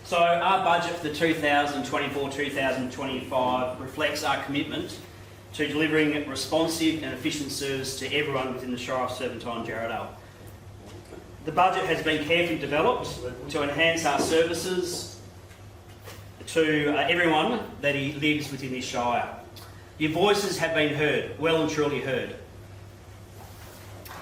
So our budget for the 2024-2025 reflects our commitment to delivering responsive and efficient service to everyone within the Shire of Serpentine-Jarrahdale. The budget has been carefully developed to enhance our services to everyone that lives within this Shire. Your voices have been heard, well and truly heard.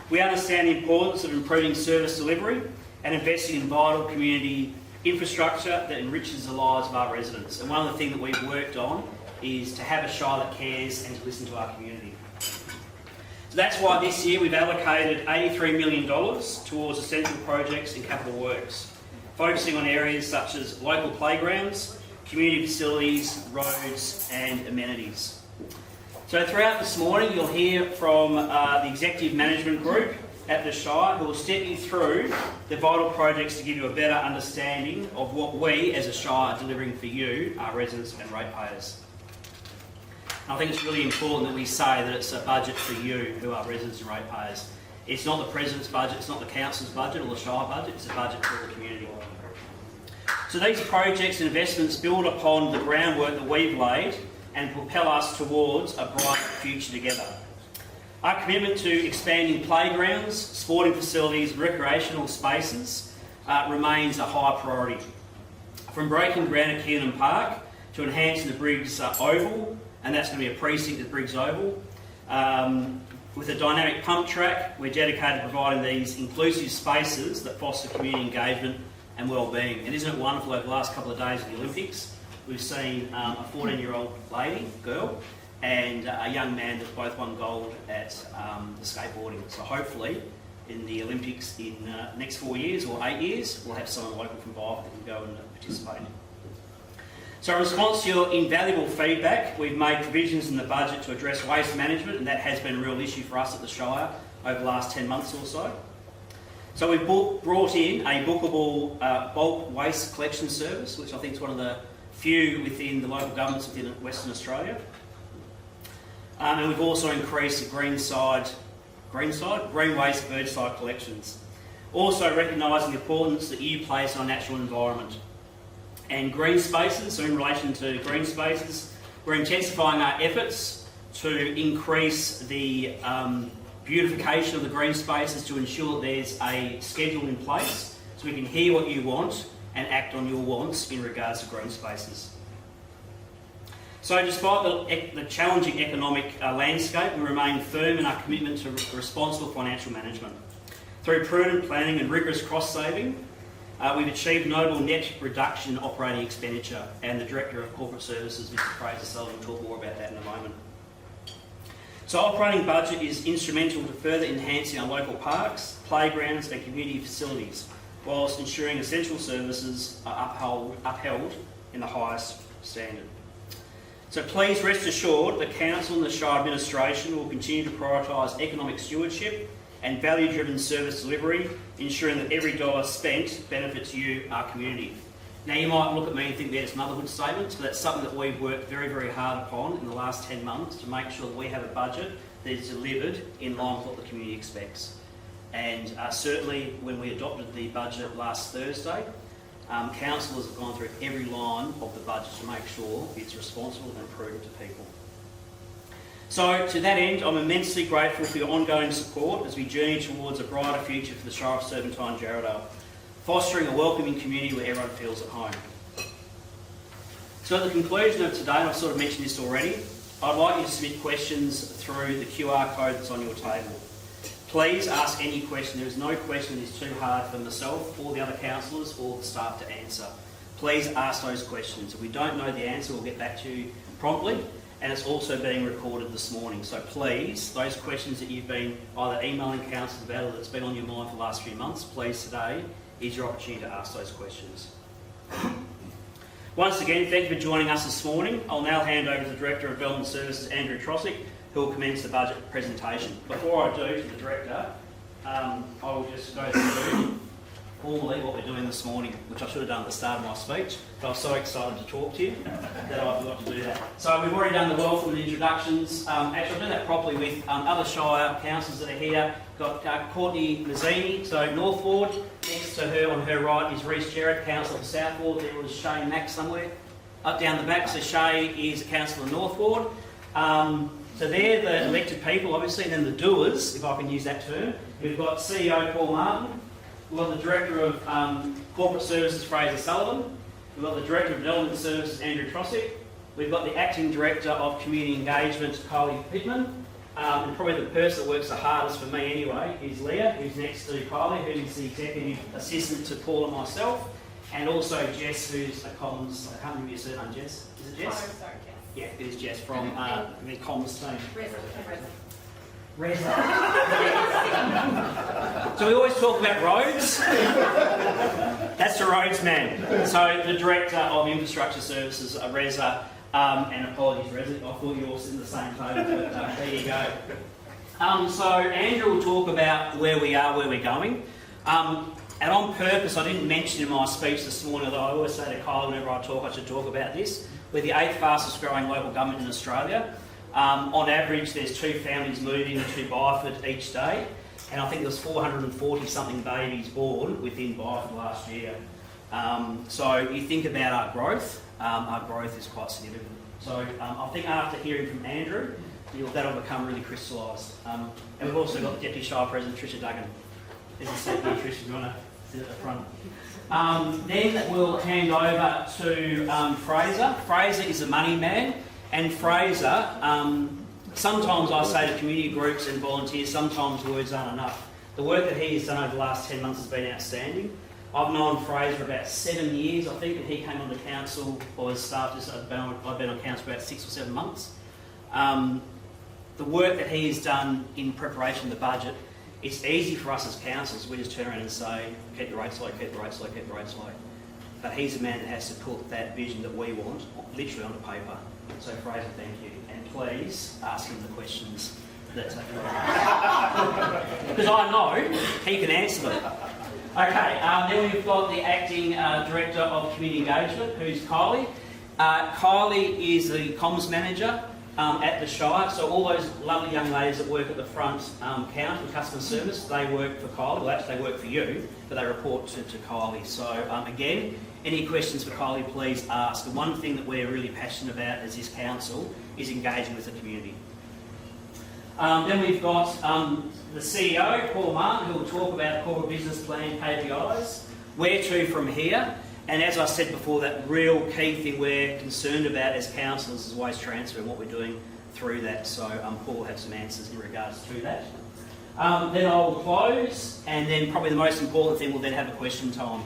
We understand the importance of improving service delivery and investing in vital community infrastructure that enriches the lives of our residents. And one of the things that we've worked on is to have a Shire that cares and to listen to our community. So that's why this year we've allocated $83 million towards essential projects and capital works, focusing on areas such as local playgrounds, community facilities, roads and amenities. So throughout this morning you'll hear from the Executive Management Group at the Shire who will step you through the vital projects to give you a better understanding of what we as a Shire are delivering for you, our residents and ratepayers. I think it's really important that we say that it's a budget for you, who are residents and ratepayers. It's not the President's budget, it's not the Council's budget or the Shire budget, it's a budget for the community. So these projects and investments build upon the groundwork that we've laid and propel us towards a brighter future together. Our commitment to expanding playgrounds, sporting facilities and recreational spaces remains a high priority. From breaking ground at Kiernan Park to enhancing the Briggs Oval, and that's going to be a precinct at Briggs Oval. With a dynamic pump track, we're dedicated to providing these inclusive spaces that foster community engagement and well-being. And isn't it wonderful over the last couple of days of the Olympics, we've seen a 14-year-old girl, and a young man that both won gold at the skateboarding. So hopefully in the Olympics in the next 4 years or 8 years, we'll have someone local from Bath that can go and participate. So in response to your invaluable feedback, we've made provisions in the budget to address waste management, and that has been a real issue for us at the Shire over the last 10 months or so. So we've brought in a bookable bulk waste collection service, which I think is one of the few within the local governments within Western Australia. And we've also increased the green waste birdside collections. Also recognising the importance that you place on our natural environment. And green spaces, so in relation to green spaces, we're intensifying our efforts to increase the beautification of the green spaces to ensure that there's a schedule in place so we can hear what you want and act on your wants in regards to green spaces. So despite the challenging economic landscape, we remain firm in our commitment to responsible financial management. Through prudent planning and rigorous cost-saving, we've achieved notable net reduction in operating expenditure, and the Director of Corporate Services, Mr Fraser Sullivan, will talk more about that in a moment. So operating budget is instrumental to further enhancing our local parks, playgrounds and community facilities, whilst ensuring essential services are upheld in the highest standard. So please rest assured the Council and the Shire Administration will continue to prioritise economic stewardship and value-driven service delivery, ensuring that every dollar spent benefits you, our community. Now you might look at me and think there's motherhood statements, but that's something that we've worked very, very hard upon in the last 10 months to make sure that we have a budget that is delivered in line with what the community expects. And certainly when we adopted the budget last Thursday, councillors have gone through every line of the budget to make sure it's responsible and prudent to people. So to that end, I'm immensely grateful for your ongoing support as we journey towards a brighter future for the Shire of Serpentine-Jarrahdale, fostering a welcoming community where everyone feels at home. So at the conclusion of today, and I've sort of mentioned this already, I'd like you to submit questions through the QR code that's on your table. Please ask any question. There is no question that is too hard for myself or the other councillors or the staff to answer. Please ask those questions. If we don't know the answer, we'll get back to you promptly, and it's also being recorded this morning. So please, those questions that you've been either emailing councillors about or that's been on your mind for the last few months, please today is your opportunity to ask those questions. Once again, thank you for joining us this morning. I'll now hand over to the Director of Development Services, Andrew Trosick, who will commence the budget presentation. Before I do to the Director, I will just go through formally what we're doing this morning, which I should have done at the start of my speech, but I was so excited to talk to you that I forgot to do that. So we've already done the welcome and introductions. Actually, I'll do that properly with other Shire councillors that are here. Got Courtney Mazzini, so North Ward. Next to her, on her right, is Reece Jarrett, councillor for South Ward. There was Shay Mack somewhere up down the back. So Shay is a councillor for North Ward. So they're the elected people, obviously, and then the doers, if I can use that term. We've got CEO Paul Martin. We've got the Director of Corporate Services, Fraser Sullivan. We've got the Director of Development Services, Andrew Trossick. We've got the Acting Director of Community Engagement, Kylie Pittman. And probably the person that works the hardest for me anyway is Leah, who's next to Kylie, who's the Executive Assistant to Paul and myself. And also Jess, who's a comms, I can't remember your surname, Jess. Is it Jess? Oh, sorry, Jess. Yeah, it is Jess from the comms team. Reza. So we always talk about roads. That's the roads man. So the Director of Infrastructure Services, Reza, and apologies Reza, I thought you all sit in the same table, but there you go. So Andrew will talk about where we are, where we're going. And on purpose, I didn't mention in my speech this morning, although I always say to Kyle whenever I talk, I should talk about this. We're the 8th fastest growing local government in Australia. On average, there's 2 families moving to Byford each day, and I think there was 440 something babies born within Byford last year. So you think about our growth is quite significant. So I think after hearing from Andrew, that'll become really crystallised. And we've also got Deputy Shire President Tricia Duggan. There's a seat here, Tricia, you want to sit at the front. Then we'll hand over to Fraser. Fraser is a money man. And Fraser, sometimes I say to community groups and volunteers, sometimes words aren't enough. The work that he has done over the last 10 months has been outstanding. I've known Fraser about 7 years, I think, and he came on the council, or as staff, I've been on council for about 6 or 7 months. The work that he has done in preparation of the budget, it's easy for us as councils, we just turn around and say, keep the rates low, keep the rates low, keep the rates low. But he's a man that has to put that vision that we want, literally onto paper. So Fraser, thank you. And please ask him the questions that because I know he can answer them. Okay, then we've got the Acting Director of Community Engagement, who's Kylie. Kylie is the comms manager at the Shire, so all those lovely young ladies that work at the front counter with customer service, they work for Kylie. Well, actually they work for you, but they report to Kylie. So again, any questions for Kylie, please ask. The one thing that we're really passionate about as this council is engaging with the community. Then we've got the CEO, Paul Martin, who will talk about corporate business plan KPIs, where to from here. And as I said before, that real key thing we're concerned about as councillors is waste transfer and what we're doing through that. So Paul will have some answers in regards to that. Then I'll close, and then probably the most important thing, we'll then have a question time.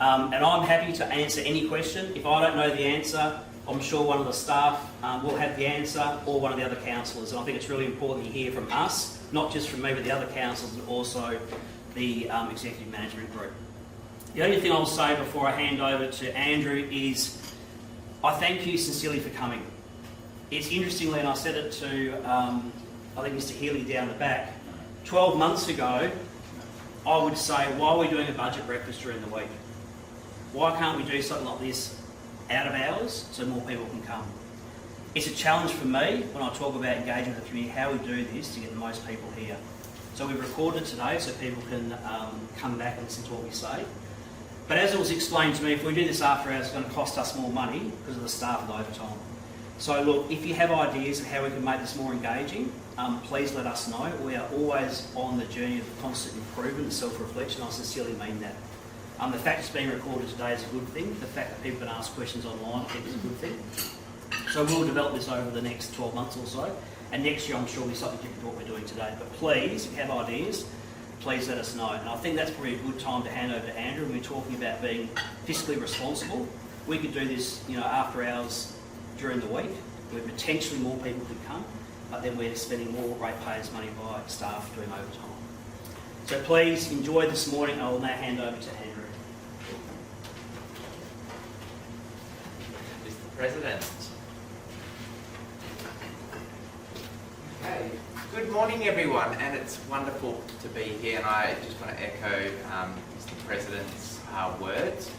And I'm happy to answer any question. If I don't know the answer, I'm sure one of the staff will have the answer, or one of the other councillors. And I think it's really important you hear from us, not just from me, but the other councillors, and also the executive management group. The only thing I'll say before I hand over to Andrew is I thank you sincerely for coming. It's interestingly, and I said it to I think Mr. Healy down the back, 12 months ago, I would say, why are we doing a budget breakfast during the week? Why can't we do something like this out of hours so more people can come? It's a challenge for me when I talk about engaging with the community, how we do this to get the most people here. So we've recorded today so people can come back and listen to what we say. But as it was explained to me, if we do this after hours, it's going to cost us more money because of the staff and the overtime. So look, if you have ideas of how we can make this more engaging, please let us know. We are always on the journey of constant improvement and self-reflection. I sincerely mean that. The fact it's being recorded today is a good thing. The fact that people can ask questions online, I think, is a good thing. So we'll develop this over the next 12 months or so. And next year, I'm sure will be something different to what we're doing today. But please, if you have ideas, please let us know. And I think that's probably a good time to hand over to Andrew when we're talking about being fiscally responsible. We could do this, after hours during the week, where potentially more people could come, but then we're spending more ratepayers' money by staff doing overtime. So please enjoy this morning. I will now hand over to Andrew. Mr. President. Okay, Good morning, everyone, and it's wonderful to be here. And I just want to echo Mr. President's words.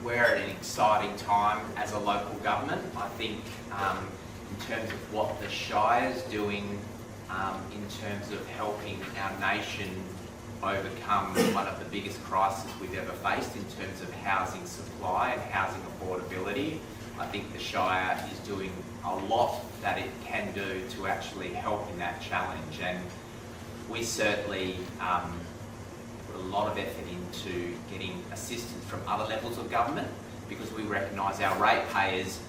We're at an exciting time as a local government. I think in terms of what the Shire's doing, in terms of helping our nation overcome one of the biggest crises we've ever faced in terms of housing supply and housing affordability. I think the Shire is doing a lot that it can do to actually help in that challenge, and we certainly put a lot of effort into getting assistance from other levels of government, because we recognise our ratepayers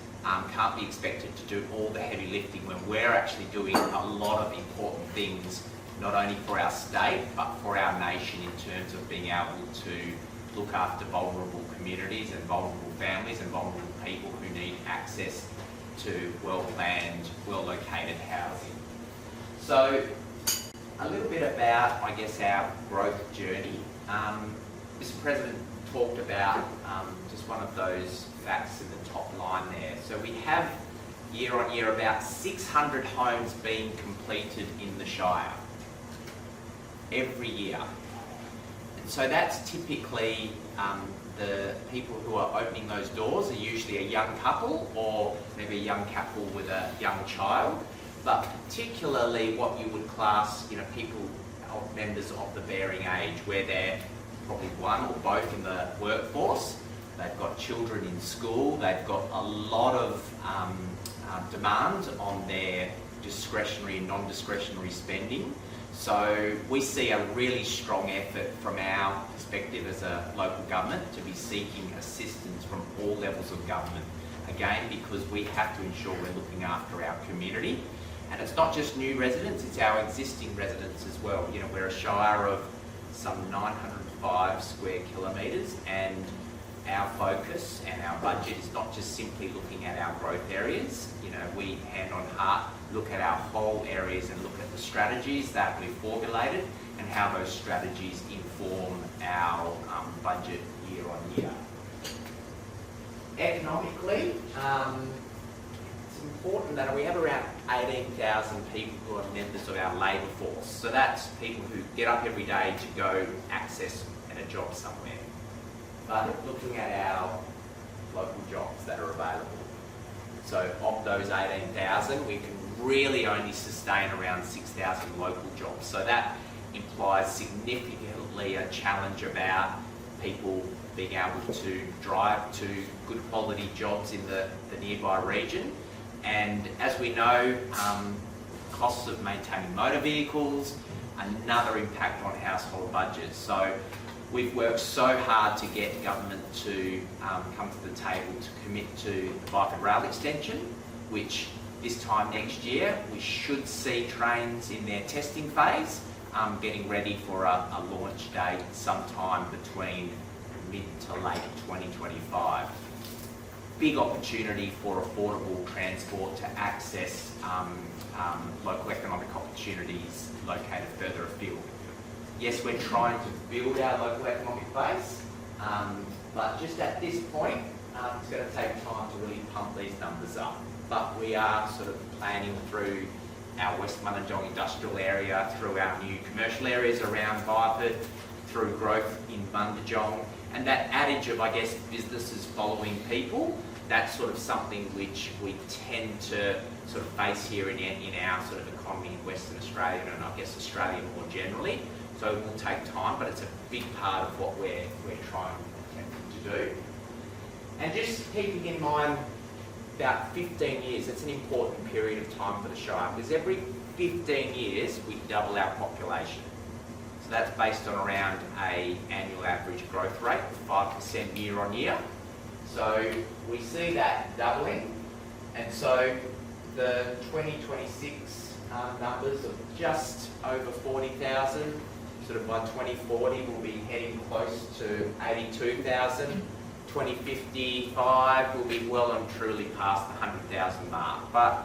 can't be expected to do all the heavy lifting when we're actually doing a lot of important things, not only for our state but for our nation, in terms of being able to look after vulnerable communities and vulnerable families and vulnerable people who need access to well-planned, well-located housing. So a little bit about, I guess, our growth journey. Mr. President talked about just one of those facts in the top line there. So we have year on year about 600 homes being completed in the Shire every year. And so that's typically the people who are opening those doors are usually a young couple, or maybe a young couple with a young child, but particularly what you would class, people of members of the bearing age, where they're probably one or both in the workforce. They've got children in school. They've got a lot of demand on their discretionary and non-discretionary spending. So we see a really strong effort from our perspective as a local government to be seeking assistance from all levels of government. Again, because we have to ensure we're looking after our community. And it's not just new residents, it's our existing residents as well. We're a Shire of some 905 square kilometres, and our focus and our budget is not just simply looking at our growth areas. We hand on heart look at our whole areas and look at the strategies that we've formulated and how those strategies inform our budget year on year. Economically, it's important that we have around 18,000 people who are members of our labour force. So that's people who get up every day to go access a job somewhere. But looking at our local jobs that are available. So of those 18,000, we can really only sustain around 6,000 local jobs. So that implies significantly a challenge about people being able to drive to good quality jobs in the nearby region. And as we know, costs of maintaining motor vehicles, another impact on household budgets. So we've worked so hard to get government to come to the table to commit to the Byford Rail extension, which this time next year we should see trains in their testing phase, getting ready for a launch date sometime between mid to late 2025. Big opportunity for affordable transport to access local economic opportunities located further afield. Yes, we're trying to build our local economic base, but just at this point, it's going to take time to really pump these numbers up. But we are sort of planning through our West Munijong industrial area, through our new commercial areas around Byford, through growth in Bundaberg, and that adage of, I guess, businesses following people, that's sort of something which we tend to sort of face here in our sort of economy in Western Australia, and I guess Australia more generally. So it will take time, but it's a big part of what we're trying to do. And just keeping in mind, about 15 years, it's an important period of time for the Shire, because every 15 years we double our population. So that's based on around an annual average growth rate of 5% year on year. So we see that doubling, and so the 2026 numbers of just over 40,000, sort of by 2040 we'll be heading close to 82,000. 2055 will be well and truly past the 100,000 mark. But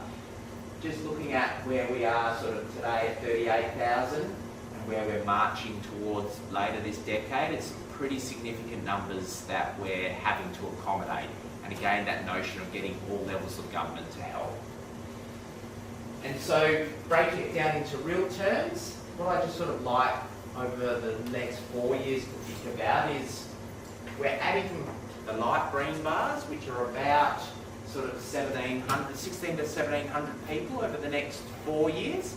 just looking at where we are sort of today at 38,000 and where we're marching towards later this decade, it's some pretty significant numbers that we're having to accommodate. And again, that notion of getting all levels of government to help. And so breaking it down into real terms, what I just sort of like over the next 4 years to think about is we're adding the light green bars, which are about sort of 16 to 1700 people over the next 4 years,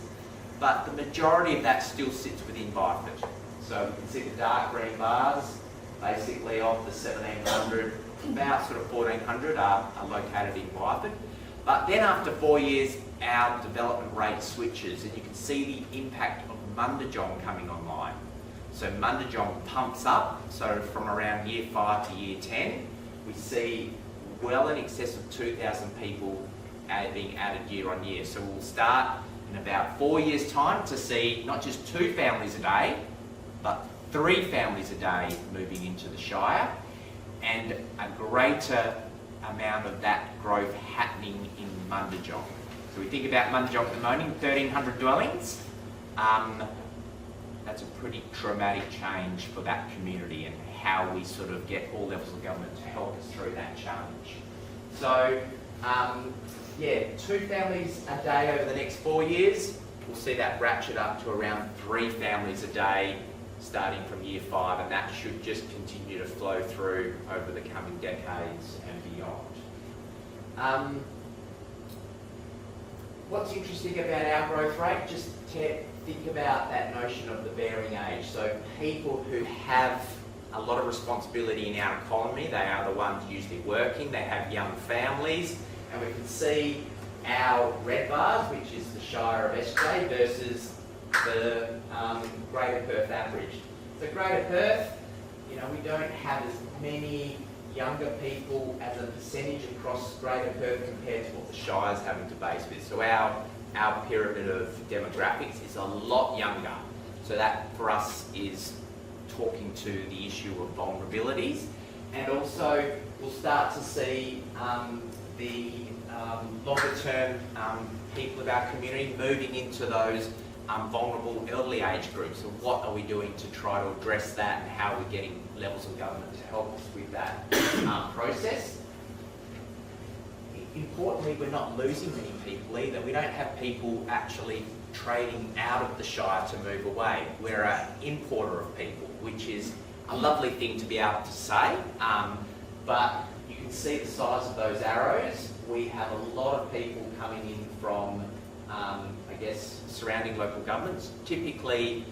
but the majority of that still sits within Byford. So we can see the dark green bars, basically of the 1700, about sort of 1400 are located in Byford. But then after 4 years, our development rate switches, and you can see the impact of Mundijong coming online. So Mundijong pumps up, so from around year 5 to year 10, we see well in excess of 2,000 people being added year on year. So we'll start in about 4 years' time to see not just 2 families a day, but 3 families a day moving into the Shire, and a greater amount of that growth happening in Mundijong. So we think about Mundijong at the moment, 1,300 dwellings. That's a pretty traumatic change for that community, and how we sort of get all levels of government to help us through that challenge. So, yeah, 2 families a day over the next 4 years. We'll see that ratchet up to around 3 families a day starting from year 5, and that should just continue to flow through over the coming decades and beyond. What's interesting about our growth rate, just to think about that notion of the bearing age. So people who have a lot of responsibility in our economy, they are the ones usually working, they have young families, and we can see our red bars, which is the Shire of SJ, versus the Greater Perth average. So Greater Perth, you know, we don't have as many younger people as a percentage across Greater Perth compared to what the Shire's having to base with. So our pyramid of demographics is a lot younger. So that for us is talking to the issue of vulnerabilities, and also we'll start to see the longer term people of our community moving into those vulnerable elderly age groups. So what are we doing to try to address that, and how are we getting levels of government to help us with that process? Importantly, we're not losing many people either. We don't have people actually trading out of the Shire to move away. We're an importer of people, which is a lovely thing to be able to say, but you can see the size of those arrows. We have a lot of people coming in from, I guess, surrounding local governments, typically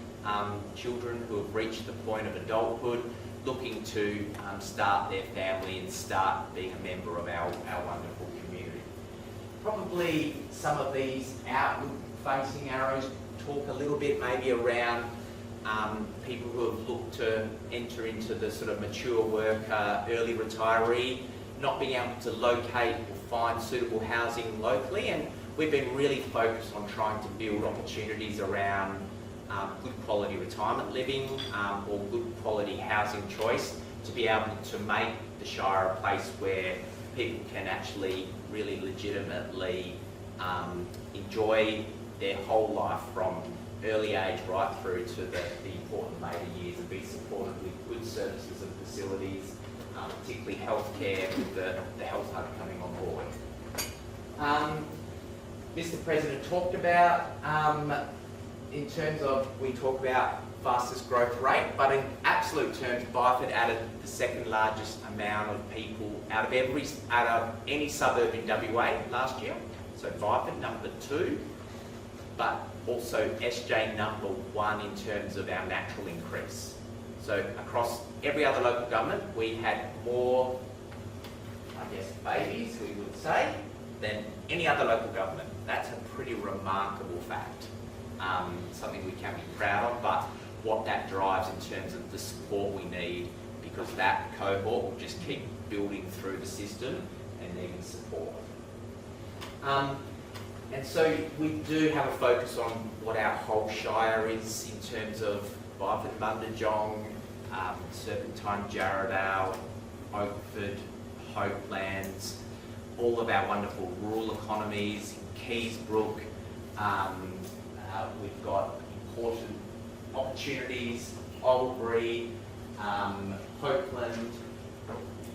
children who have reached the point of adulthood, looking to start their family and start being a member of our wonderful community. Probably some of these outward-facing arrows talk a little bit maybe around people who have looked to enter into the sort of mature worker, early retiree, not being able to locate or find suitable housing locally, and we've been really focused on trying to build opportunities around good quality retirement living or good quality housing choice to be able to make the Shire a place where people can actually really legitimately enjoy their whole life from early age right through to the important later years, and be supported with good services and facilities, particularly healthcare with the health hub coming on board. Mr. President talked about, in terms of, we talk about fastest growth rate, but in absolute terms, Byford added the second largest amount of people out of any suburb in WA last year. So Byford number 2, but also SJ number 1 in terms of our natural increase. So across every other local government, we had more, I guess, babies, we would say, than any other local government. That's a pretty remarkable fact. Something we can be proud of, but what that drives in terms of the support we need, because that cohort will just keep building through the system and needing support. And so we do have a focus on what our whole Shire is in terms of Byford, Mundijong, Serpentine, Jarrahdale, Oakford, Hopelands, all of our wonderful rural economies, Keysbrook. We've got important opportunities, Albury, Hopeland,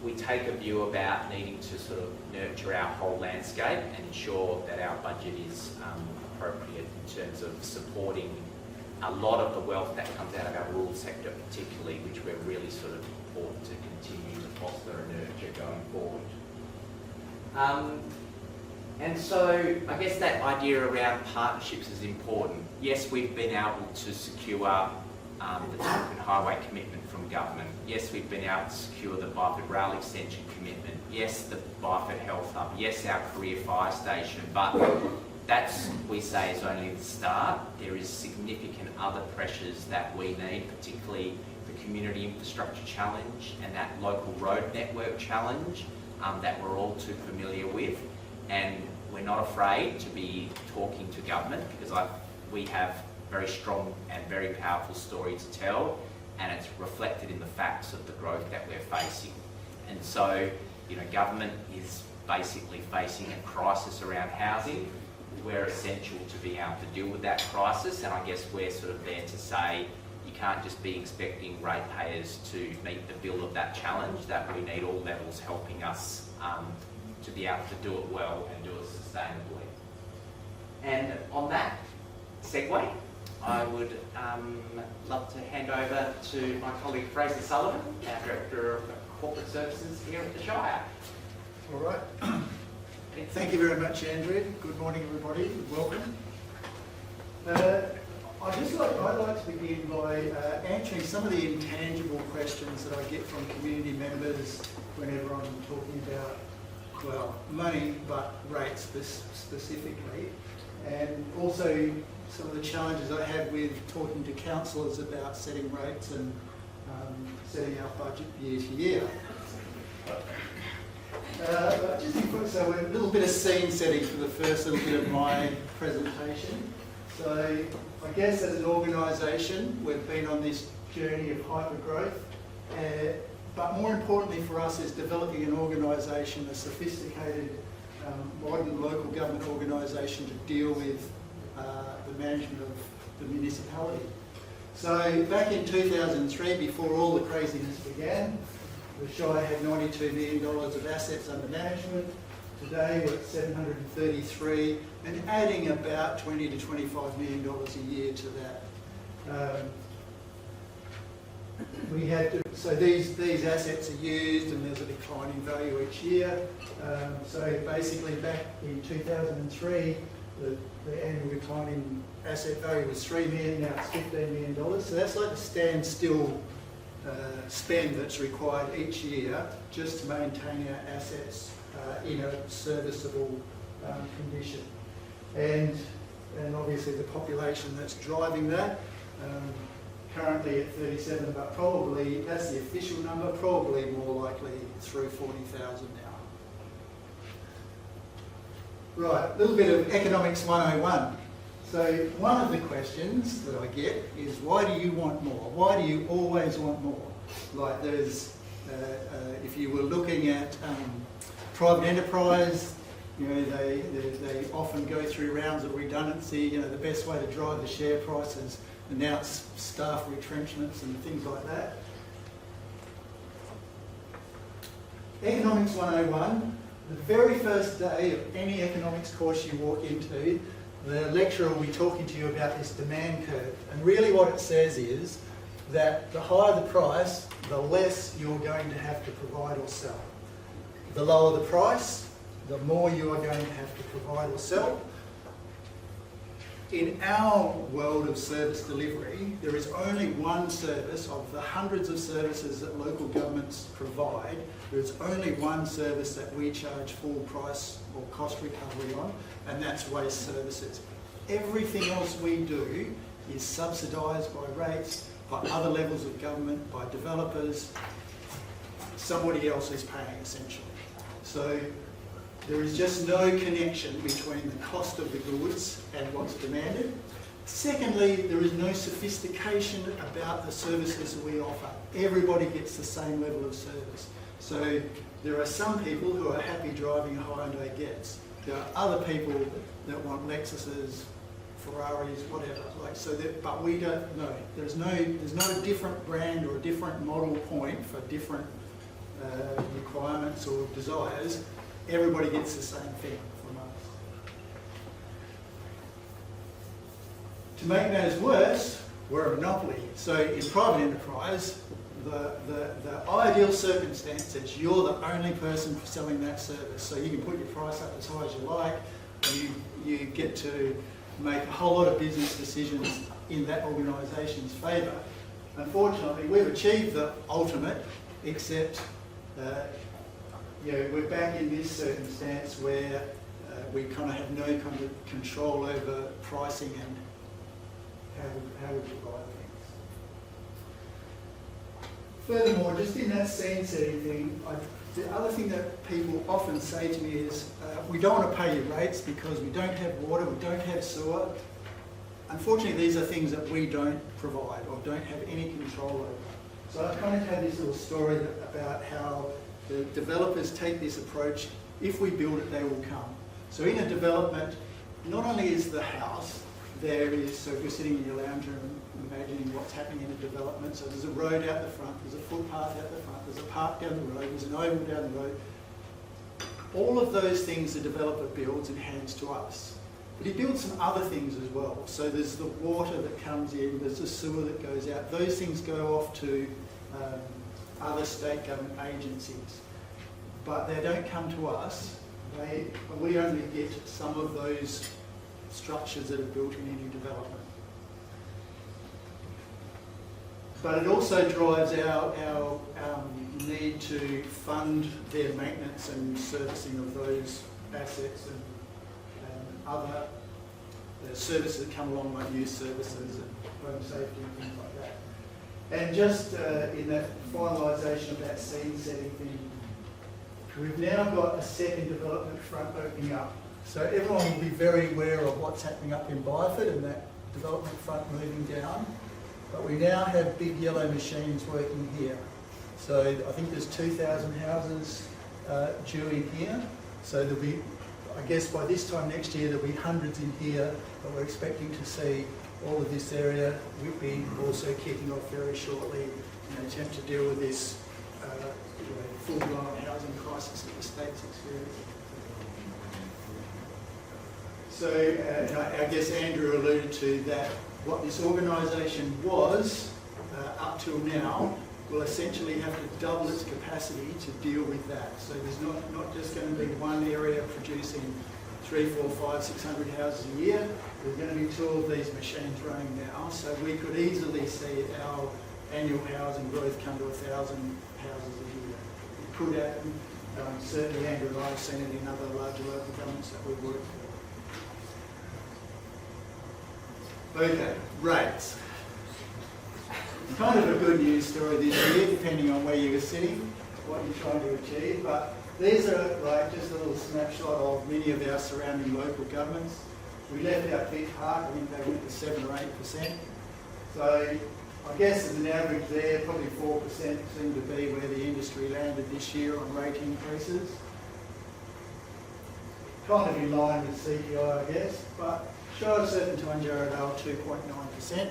we take a view about needing to sort of nurture our whole landscape and ensure that our budget is appropriate in terms of supporting a lot of the wealth that comes out of our rural sector particularly, which we're really sort of important to continue to foster and nurture going forward. And so I guess that idea around partnerships is important. Yes, we've been able to secure the Tamworth Highway commitment from government. Yes, we've been able to secure the Byford Rail Extension commitment. Yes, the Byford Health Hub. Yes, our career fire station. But that's, we say, is only the start. There is significant other pressures that we need, particularly the Community Infrastructure Challenge and that local road network challenge that we're all too familiar with. And we're not afraid to be talking to government because we have very strong and very powerful story to tell, and it's reflected in the facts of the growth that we're facing. And so, you know, government is basically facing a crisis around housing. We're essential to be able to deal with that crisis, and I guess we're sort of there to say you can't just be expecting ratepayers to meet the bill of that challenge, that we need all levels helping us to be able to do it well and do it sustainably. And on that segue, I would love to hand over to my colleague Fraser Sullivan, our Director of Corporate Services here at the Shire. All right. Thank you very much, Andrew. Good morning, everybody. Welcome. I'd like to begin by answering some of the intangible questions that I get from community members whenever I'm talking about, well, money, but rates specifically, and also some of the challenges I have with talking to councillors about setting rates and setting our budget year to year. So a little bit of scene setting for the first little bit of my presentation. So I guess as an organisation, we've been on this journey of hyper-growth, but more importantly for us is developing an organisation, a sophisticated, modern local government organisation to deal with the management of the municipality. So back in 2003, before all the craziness began, the Shire had $92 million of assets under management. Today we're at 733 and adding about $20 to $25 million a year to that. So these assets are used and there's a decline in value each year. So basically back in 2003, the annual decline in asset value was $3 million, now it's $15 million. So that's like a standstill spend that's required each year just to maintain our assets in a serviceable condition. And obviously the population that's driving that, currently at 37, but probably, that's the official number, probably more likely through 40,000 now. Right, a little bit of Economics 101. So one of the questions that I get is, why do you want more? Why do you always want more? Like there's, if you were looking at private enterprise, you know, they often go through rounds of redundancy. You know, the best way to drive the share price is announce staff retrenchments and things like that. Economics 101, the very first day of any economics course you walk into, the lecturer will be talking to you about this demand curve. And really what it says is that the higher the price, the less you're going to have to provide or sell. The lower the price, the more you are going to have to provide or sell. In our world of service delivery, there is only one service of the hundreds of services that local governments provide. There is only one service that we charge full price or cost recovery on, and that's waste services. Everything else we do is subsidised by rates, by other levels of government, by developers. Somebody else is paying essentially. So there is just no connection between the cost of the goods and what's demanded. Secondly, there is no sophistication about the services we offer. Everybody gets the same level of service. So there are some people who are happy driving a Hyundai Getz. There are other people that want Lexuses, Ferraris, whatever. Like so, but we don't know. There's not a different brand or a different model point for different requirements or desires, everybody gets the same thing from us. To make matters worse, we're a monopoly. So in private enterprise, the ideal circumstance is you're the only person selling that service. So you can put your price up as high as you like, and you get to make a whole lot of business decisions in that organisation's favour. Unfortunately, we've achieved the ultimate, except we're back in this circumstance where we kind of have no kind of control over pricing and how we provide things. Furthermore, just in that scene setting thing, the other thing that people often say to me is, we don't want to pay your rates because we don't have water, we don't have sewer. Unfortunately, these are things that we don't provide or don't have any control over. So I kind of had this little story about how the developers take this approach: if we build it, they will come. So in a development, not only is the house, there is, so if you're sitting in your lounge room imagining what's happening in a development, so there's a road out the front, there's a footpath out the front, there's a park down the road, there's an oval down the road. All of those things the developer builds and hands to us. But he builds some other things as well. So there's the water that comes in, there's the sewer that goes out. Those things go off to other state government agencies. But they don't come to us. We only get some of those structures that are built in any development. But it also drives our need to fund their maintenance and servicing of those assets and other services that come along, like youth services and home safety and things like that. And just in that finalisation of that scene setting thing, we've now got a second development front opening up. So everyone will be very aware of what's happening up in Byford and that development front moving down. But we now have big yellow machines working here. So I think there's 2,000 houses due in here. So there'll be, I guess by this time next year, there'll be hundreds in here, but we're expecting to see all of this area Whitby also kicking off very shortly in an attempt to deal with this full-blown housing crisis that the state's experiencing. So I guess Andrew alluded to that what this organisation was up till now will essentially have to double its capacity to deal with that. So there's not just going to be one area producing 3, 4, 5, 600 houses a year. There's going to be 2 of these machines running now. So we could easily see our annual housing growth come to 1,000 houses a year. It could happen. Certainly Andrew and I have seen it in other larger local governments that we've worked with. Okay, rates. Kind of a good news story this year, depending on where you were sitting, what you're trying to achieve. But these are like just a little snapshot of many of our surrounding local governments. We left out Vic Park, I think they went to 7 or 8%. So I guess as an average there, probably 4% seemed to be where the industry landed this year on rate increases. Kind of in line with CPI, I guess, but Shire of Serpentine Jarrahdale 2.9%.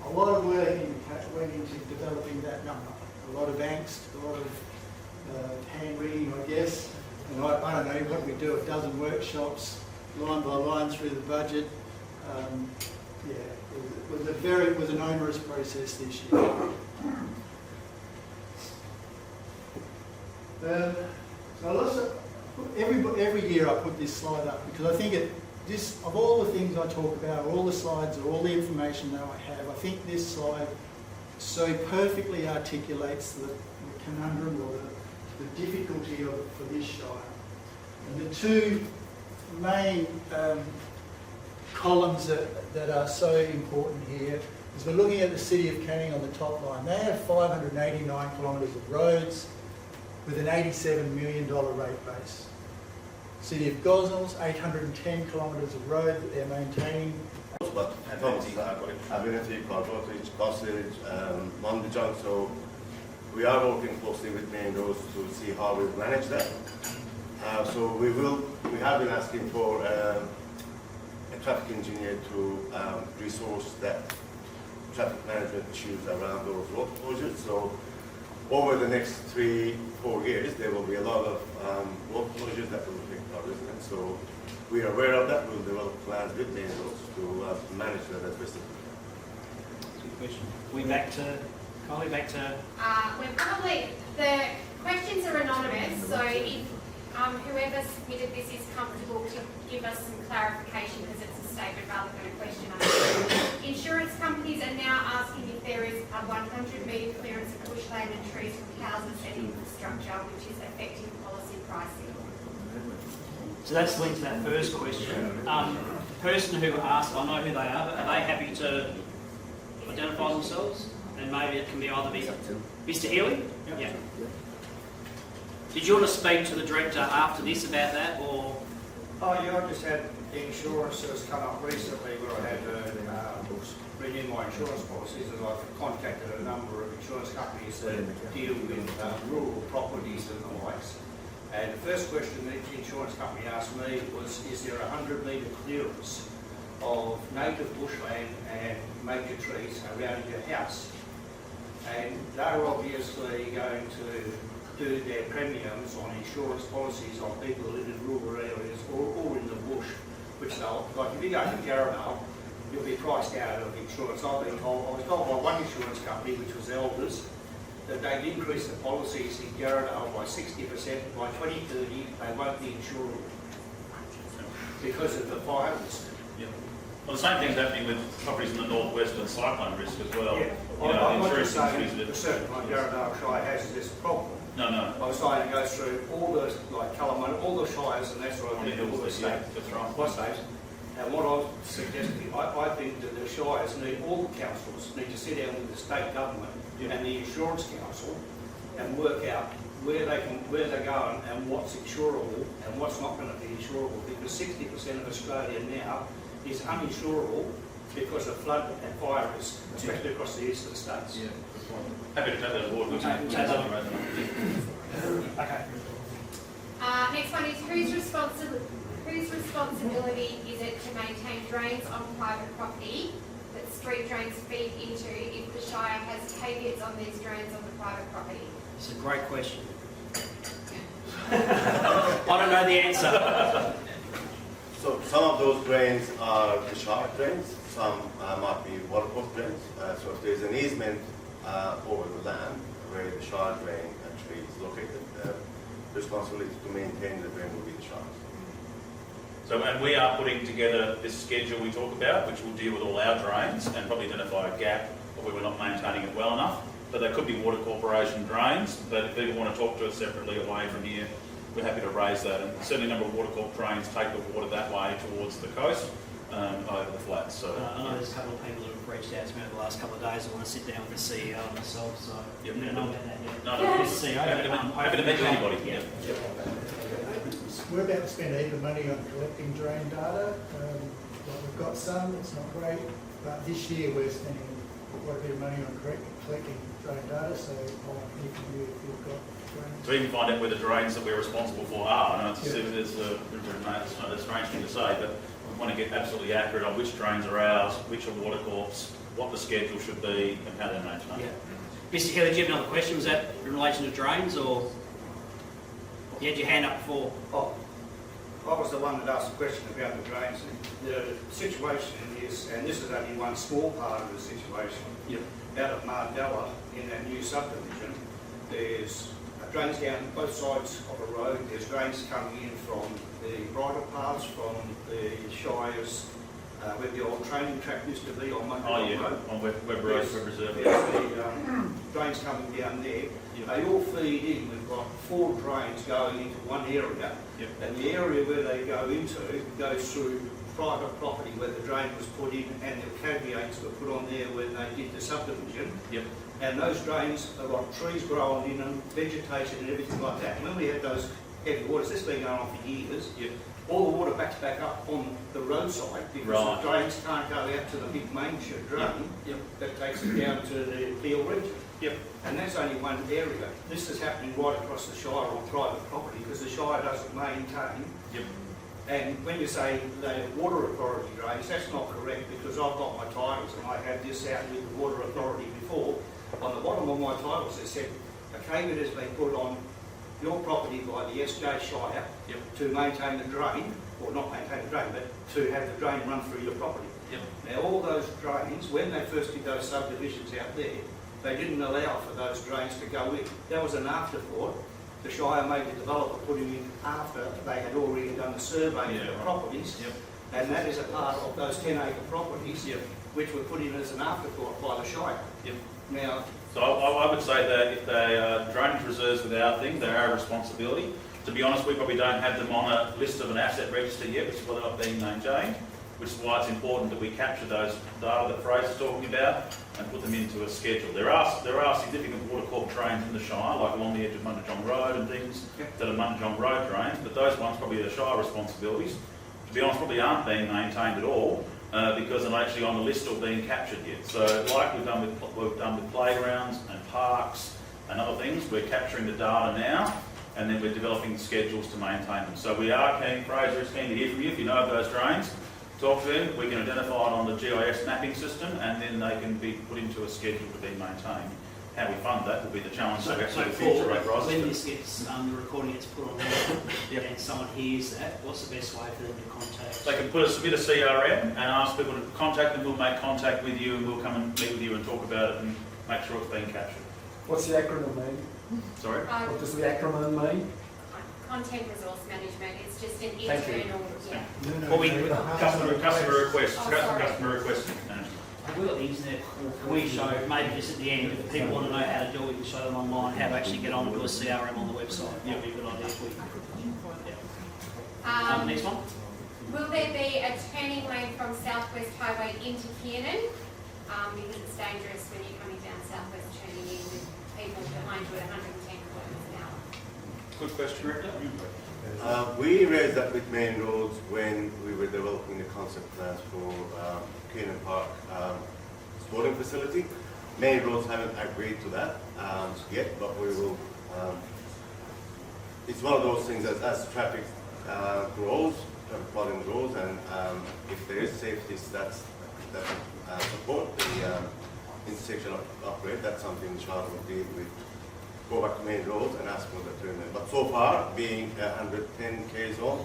A lot of work went into developing that number. A lot of angst, a lot of hand-wringing, I guess. And I don't know what we do, a dozen workshops, line by line through the budget. It was an onerous process this year. So every year I put this slide up because I think of all the things I talk about, all the slides or all the information that I have, I think this slide so perfectly articulates the conundrum or the difficulty for this Shire. And the 2 main columns that are so important here is we're looking at the City of Canning on the top line. They have 589 kilometres of roads with an $87 million rate base. City of Gosnells, 810 kilometres of road that they're maintaining. But I've been a few Clodrotridge, Gosnells, Monbijong, so we are working closely with Main Roads to see how we manage that. So we have been asking for a traffic engineer to resource that traffic management issues around those road closures. So over the next 3-4 years, there will be a lot of road closures that will affect our residents. So we are aware of that. We'll develop plans with main roads to manage that as best as we can. Good question. We back to Kylie, back to We're probably, the questions are anonymous, so if whoever submitted this is comfortable to give us some clarification, because it's a statement rather than a question. Insurance companies are now asking if there is a 100-metre clearance of bushland and trees from houses and infrastructure, which is affecting policy pricing. So that's linked to that first question. The person who asked, I know who they are, but are they happy to identify themselves? And maybe it can be either be Mr. Healy? Yeah. Did you want to speak to the director after this about that, or? Oh yeah, I just had the insurance that's come up recently where I had to renew my insurance policies, and I've contacted a number of insurance companies that deal with rural properties and the likes. And the first question that the insurance company asked me was, is there a 100-metre clearance of native bushland and major trees around your house? And they're obviously going to do their premiums on insurance policies on people who live in rural areas or in the bush, which they'll, like if you go to Jarrahdale, you'll be priced out of insurance. I was told by one insurance company, which was Elders, that they'd increase the policies in Jarrahdale by 60%. By 2030, they won't be insurable because of the fire risk. Yeah. Well, the same thing's happening with properties in the northwest and cyclone risk as well. Yeah. You know, I'm not insurance just saying industries that that- certain like Jarrahdale Shire has this problem. No. I was trying to go through all the, like Calamone, all the shires and that sort of On the thing, all hills, the yeah, states. that's right. What states? And what I was suggesting, I think that the shires need, all the councils need to sit down with the state government and the insurance council and work out where they're going and what's insurable and what's not going to be insurable, because 60% of Australia now is uninsurable because of flood and fire risk, especially across the eastern states. Yeah. Happy to take that award. Okay. Next one is whose responsibility is it to maintain drains on private property that street drains feed into if the Shire has caveats on these drains on the private property? It's a great question. I don't know the answer. So some of those drains are the Shire drains, some might be watercourse drains. So if there's an easement over the land where the Shire drain actually is located, the responsibility to maintain the drain will be the Shire. So, and we are putting together this schedule we talk about, which will deal with all our drains and probably identify a gap where we're not maintaining it well enough. But there could be water corporation drains, but if people want to talk to us separately away from here, we're happy to raise that. And certainly a number of water corp drains take the water that way towards the coast, over the flats. So I know there's a couple of people who have reached out to me over the last couple of days who want to sit down with the CEO and myself, so Yep. you know about that yet. No, With the CEO, happy to meet with anybody. Yeah. We're about to spend a heap of money on collecting drain data. We've got some, it's not great, but this year we're spending quite a bit of money on collecting drain data, so I'll hear from you if you've got drains. to even find out where the drains that we're responsible for are. I know it's a strange thing to say, but we want to get absolutely accurate on which drains are ours, which are water corps, what the schedule should be, and how they're maintained. Yeah. Mr. Healy, do you have another question? Was that in relation to drains, or you had your hand up before? Oh, I was the one that asked the question about the drains. The situation is, and this is only one small part of the situation, out of Mardella in that new subdivision, there's drains down both sides of a road. There's drains coming in from the bridle paths, from the Shires, where the old training track used to be on Monkey Road. On Web Road, Yes. Web Reserve. There's the drains coming down there. They all feed in. We've got 4 drains going into one area. And the area where they go into goes through private property where the drain was put in, and the caveats were put on there when they did the subdivision. And those drains have got trees growing in them, vegetation and everything like that. And when we had those heavy waters, this has been going on for years, all the water backs back up on the roadside because the drains can't go out to the big main drain that takes it down to the Peel region. And that's only one area. This is happening right across the Shire on private property because the Shire doesn't maintain. And when you say the water authority drains, that's not correct because I've got my titles and I had this out with the water authority before. On the bottom of my titles it said a a caveat has been put on your property by the SJ Shire Yep. to maintain the drain, or not maintain the drain, but to have the drain run through your property. Yep. Now, all those drains, when they first did those subdivisions out there, they didn't allow for those drains to go in. That was an afterthought. The Shire made the developer put them in after they had already done the survey Yeah, of the right. properties. Yep. And that is a part of those 10-acre properties, Yep. which were put in as an afterthought by the Shire. Yep. Now, So I would say that if they are drainage reserves with our thing, they're our responsibility. To be honest, we probably don't have them on a list of an asset register yet, which is why they're not being maintained, which is why it's important that we capture those data that Fraser's talking about and put them into a schedule. There are significant water corp drains in the Shire, like along the edge of Mundijong Road and things that are Mundijong Road drains, but those ones probably are the Shire responsibilities. To be honest, probably aren't being maintained at all because they're not actually on the list or being captured yet. So like we've done with playgrounds and parks and other things, we're capturing the data now and then we're developing schedules to maintain them. So we are keen, Fraser is keen to hear from you if you know of those drains. Talk to them, we can identify it on the GIS mapping system and then they can be put into a schedule to be maintained. How we fund that will be the challenge So, of actually the Paul, future rate when rises. this gets, the recording gets put on there and someone hears that, what's the best way for them to contact? They can submit a CRM and ask people to contact them, we'll make contact with you and we'll come and meet with you and talk about it and make sure it's being captured. What's the acronym mean? Sorry? What does the acronym mean? Content resource management, it's just an Thank you. internal, yeah. Well, customer requests, Oh, sorry. customer request management. Have we got the internet, can we show, maybe just at the end, if people want to know how to do it, we can show them online, how to actually get on and do a CRM on the website. That'd be a good idea if we. Yeah. Next one? Will there be a turning lane from Southwest Highway into Kiernan? Because it's dangerous when you're coming down Southwest turning in with people behind you at 110 kilometres an hour. Good question, Director. We raised that with Main Roads when we were developing the concept plans for Keenan Park sporting facility. Main Roads haven't agreed to that yet, but we will. It's one of those things as traffic grows, traffic volume grows, and if there is safety that support the intersection upgrade, that's something the Shire will deal with. Go back to Main Roads and ask for the turn lane. But so far, being 110 k's on,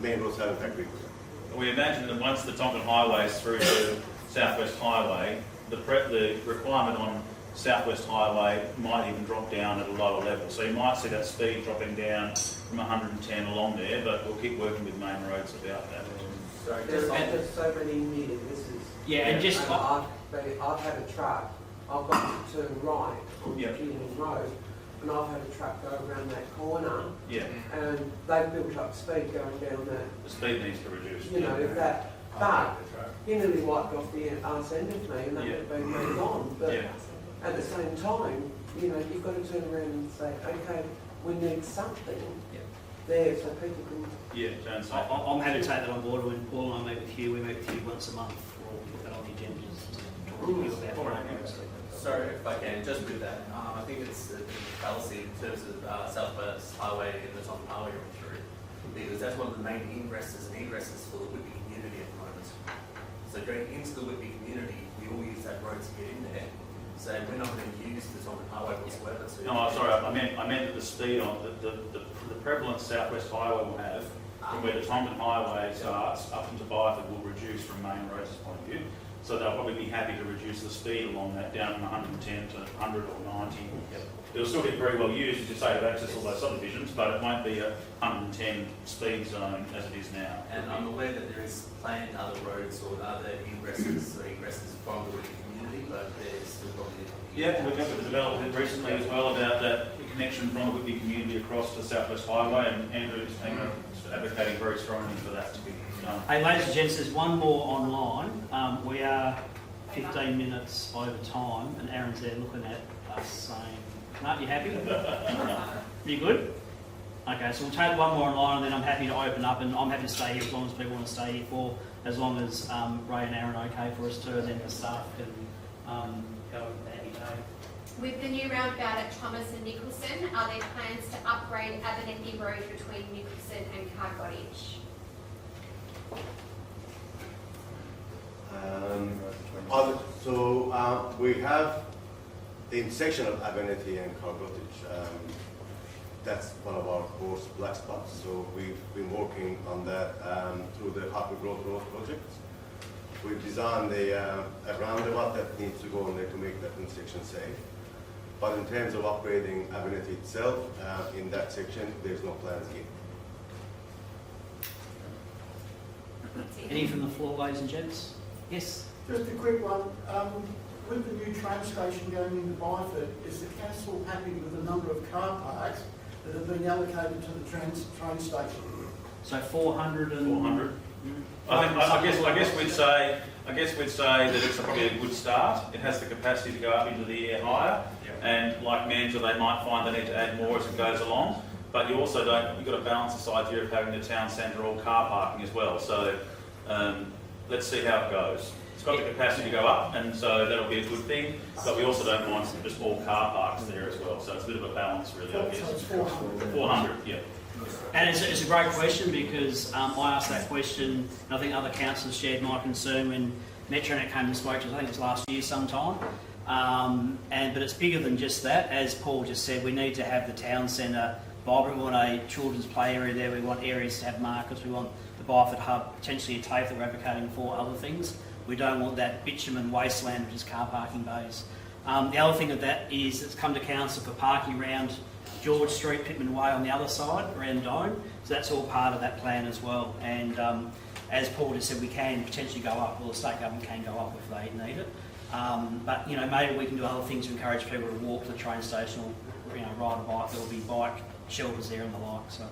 Main Roads haven't agreed with it. We imagine that once the Tonkin Highway is through to Southwest Highway, the requirement on Southwest Highway might even drop down at a lower level. So you might see that speed dropping down from 110 along there, but we'll keep working with Main Roads about that. Sorry, There's there's so many near misses. Yeah, and just. I've had a truck, I've got to turn right on Yep. Keenan Road, and I've had a truck go around that corner, Yeah, and they've built up speed going down that, the speed needs to reduce. you know, if that, but he nearly wiped off the arse end of me, and that Yeah. would have been moved on, but Yeah, at the same time, you know, you've got to turn around and say, okay, we need something Yeah. there so people can. yeah, turn safe. I'm happy to take that on board. When Paul and I meet with you, we meet with you once a month. We'll put that on the agenda just to talk to you about programs. Sorry if I can, just with that, I think it's a fallacy in terms of Southwest Highway and the Tonkin Highway going through, because that's one of the main ingresses and egresses for the Whitby community at the moment. So going into the Whitby community, we all use that road to get in there. So we're not going to use the Tonkin Highway whatsoever. So No, I'm sorry, I meant that the speed on, the prevalence Southwest Highway will have from where the Tonkin Highway starts up into Byford will reduce from Main Roads' point of view. So they'll probably be happy to reduce the speed along that down from 110 to 100 or 90. It'll still get very well used, as you say, to access all those subdivisions, but it won't be a 110 speed zone as it is now. And I'm aware that there is planned other roads or other egresses from the Whitby community, but there's still probably. Yeah, we've got the development recently as well about that connection from the Whitby community across to Southwest Highway, and Andrew's been advocating very strongly for that to be done. Hey, ladies and gents, there's one more online. We are 15 minutes over time, and Aaron's there looking at us saying, "No, you happy? You good?" Okay, so we'll take one more online, and then I'm happy to open up, and I'm happy to stay here as long as people want to stay here for, as long as Ray and Aaron are okay for us too, and then the staff can go with any day. With the new roundabout at Thomas and Nicholson, are there plans to upgrade Abernethy Road between Nicholson and Cargottage? We have the intersection of Abernethy and Cargottage, that's one of our core black spots. So we've been working on that through the Happy Growth Road project. We've designed a roundabout that needs to go on there to make that intersection safe. But in terms of upgrading Abernethy itself, in that section, there's no plans yet. Any from the floor, ladies and gents? Yes? Just a quick one. With the new train station going into Byford, is the council happy with the number of car parks that have been allocated to the train station? So 400 and... 400. I guess we'd say that it's probably a good start. It has the capacity to go up into the air higher, and like Mandurah, they might find they need to add more as it goes along. But you also you've got to balance this idea of having the town centre all car parking as well. So let's see how it goes. It's got the capacity to go up, and so that'll be a good thing. But we also don't mind just all car parks there as well. So it's a bit of a balance, really, I guess. So it's 400. 400, yeah. And it's a great question because I asked that question, and I think other councillors shared my concern when Metronet came and spoke to us, I think it was last year sometime. But it's bigger than just that. As Paul just said, we need to have the town centre vibrant. We want a children's play area there. We want areas to have markets. We want the Byford hub, potentially a TAFE that we're advocating for, other things. We don't want that bitumen wasteland, which is car parking bays. The other thing of that is it's come to council for parking around George Street, Pittman Way on the other side, around Dome. So that's all part of that plan as well. And as Paul just said, we can potentially go up, well, the state government can go up if they need it. But, maybe we can do other things to encourage people to walk to the train station or, ride a bike. There'll be bike shelters there and the like, so.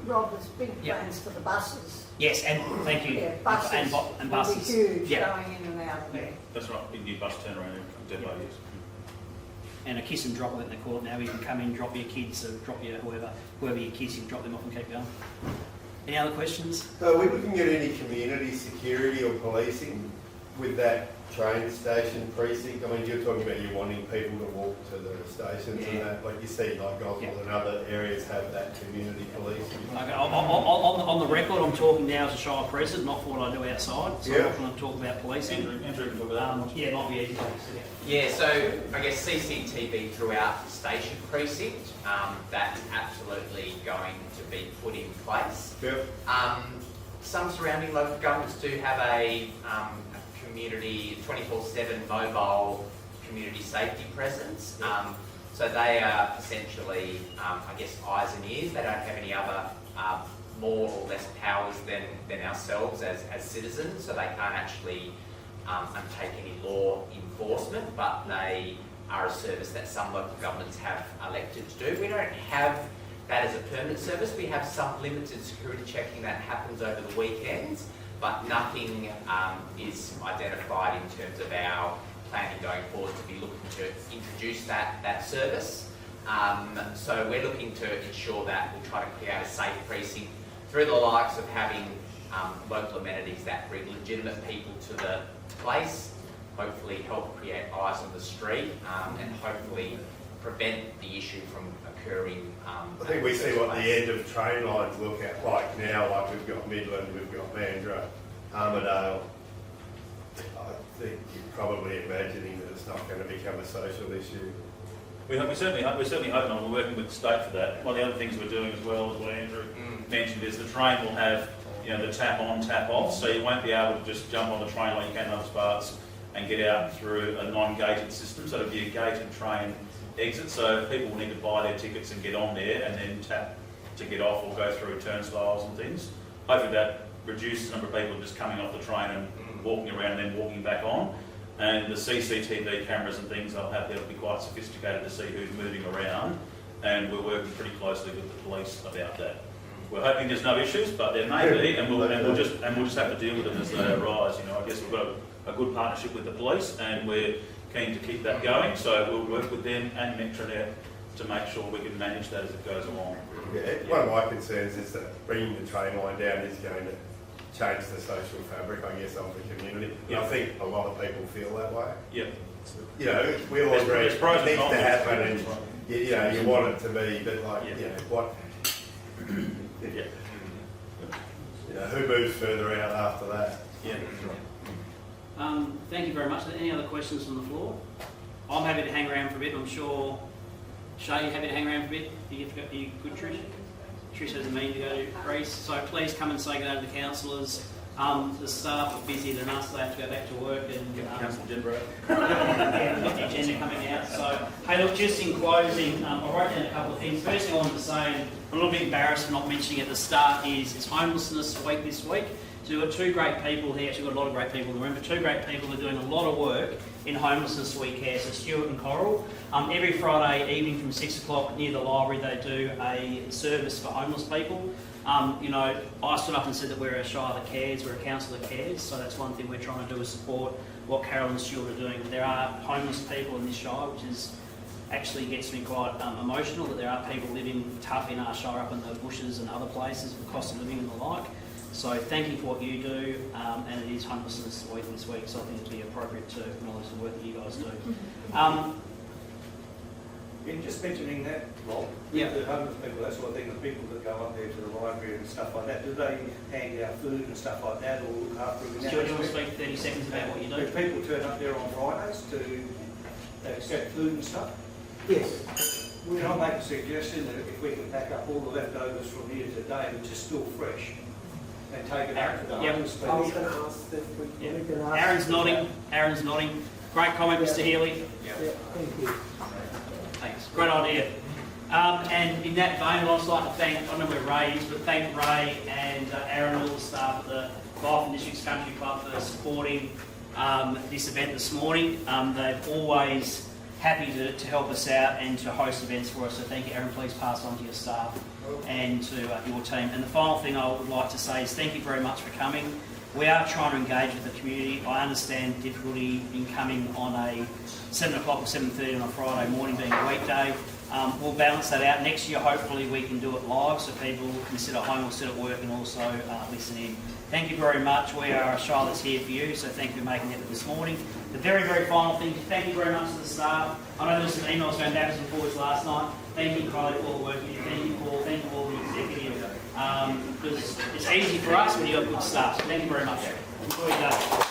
Rob, there's big plans for the buses. Yes, and thank you. Yeah, buses and buses. will be huge Yeah. going in and out of there. That's right, big new bus turnaround depot, yes. And a kiss and drop, I think they call it now. You can come in, drop your kids, or drop your whoever your kids, you can drop them off and keep going. Any other questions? So are we looking at any community security or policing with that train station precinct? I mean, you're talking about you wanting people to walk to the stations and that, like you see, like Goswell and other areas have that community policing. Okay, on the record, I'm talking now as a Shire President, not for what I do outside. So I'm not going to talk about policing. Andrew can talk about that. Yeah, it might be easy. Yeah, so I guess CCTV throughout the station precinct, that's absolutely going to be put in place. Yep. Some surrounding local governments do have a community 24/7 mobile community safety presence. So they are essentially, eyes and ears. They don't have any other more or less powers than ourselves as citizens, so they can't actually undertake any law enforcement, but they are a service that some local governments have elected to do. We don't have that as a permanent service. We have some limited security checking that happens over the weekends, but nothing is identified in terms of our planning going forward to be looking to introduce that service. So we're looking to ensure that we'll try to create a safe precinct through the likes of having local amenities that bring legitimate people to the place, hopefully help create eyes on the street, and hopefully prevent the issue from occurring. I think we see what the end of train lines look at like now, like we've got Midland, we've got Mandurah, Armidale. I think you're probably imagining that it's not going to become a social issue. We certainly hope, and we're working with the state for that. One of the other things we're doing as well, as what Andrew mentioned, is the train will have the tap on, tap off, so you won't be able to just jump on the train like you can in other parts and get out through a non-gated system. So it'll be a gated train exit, so people will need to buy their tickets and get on there and then tap to get off or go through turnstiles and things. Hopefully that reduces the number of people just coming off the train and walking around and then walking back on. And the CCTV cameras and things, they'll be quite sophisticated to see who's moving around, and we're working pretty closely with the police about that. We're hoping there's no issues, but there may be, and we'll just have to deal with them as they arise. I guess we've got a good partnership with the police, and we're keen to keep that going. So we'll work with them and Metronet to make sure we can manage that as it goes along. Yeah, one of my concerns is that bringing the train line down is going to change the social fabric, I guess, of the community. Yeah. I think a lot of people feel that way. Yeah. We all agree it pros and needs to cons. happen, and you want it to be, but what? Who moves further out after that? Yeah. Thank you very much. Are there any other questions from the floor? I'm happy to hang around for a bit. I'm sure, Shay, you happy to hang around for a bit? Are you good, Trish? Trish has a meeting to go to Greece, so please come and say good day to the councillors. The staff are busier than us, they have to go back to work and Councillor Jindro. we've got the agenda coming out. So, hey, look, just in closing, I wrote down a couple of things. First thing I wanted to say, and I'm a little bit embarrassed for not mentioning at the start, is it's Homelessness Week this week. So we've got two great people here, actually we've got a lot of great people in the room, but two great people who are doing a lot of work in Homelessness Week Care, so Stuart and Coral. Every Friday evening from 6 o'clock near the library they do a service for homeless people. You know, I stood up and said that we're a shire that cares, we're a council that cares, so that's one thing we're trying to do is support what Carol and Stuart are doing. There are homeless people in this shire, which is actually gets me quite emotional, that there are people living tough in our shire up in the bushes and other places for cost of living and the like. So thank you for what you do, and it is Homelessness Week this week, so I think it'd be appropriate to acknowledge the work that you guys do. In just mentioning that, Rob, Yeah. the homeless people, that sort of thing, the people that go up there to the library and stuff like that, do they hand out food and stuff like that, or look after them? in that Stuart, do you want to respect? speak 30 seconds about what you do? Do people turn up there on Fridays to accept food and stuff? Yes. Can I make a suggestion that if we can pack up all the leftovers from here today, which is still fresh, and take it out to the Yep. homeless I was people? going to ask if we Yeah. can ask. Aaron's nodding. Aaron's nodding. Great comment, Mr. Healy. Yeah, thank you. Thanks. Great idea. And in that vein, I'd also like to thank, I don't know where Ray is, but thank Ray and Aaron and all the staff at the Golf and Districts Country Club for supporting this event this morning. They've always happy to help us out and to host events for us. So thank you, Aaron. Please pass on to your staff and to your team. And the final thing I would like to say is thank you very much for coming. We are trying to engage with the community. I understand difficulty in coming on a 7 o'clock or 7:30 on a Friday morning being a weekday. We'll balance that out. Next year, hopefully, we can do it live so people can sit at home or sit at work and also listen in. Thank you very much. We are a shire that's here for you, so thank you for making it this morning. The very, very final thing, thank you very much to the staff. I know there was some emails going backwards and forwards last night. Thank you, Kylie, for all the work you do. Thank you, Paul. Thank you, all the executive. Because it's easy for us when you've got good staff. So thank you very much. Enjoy your day.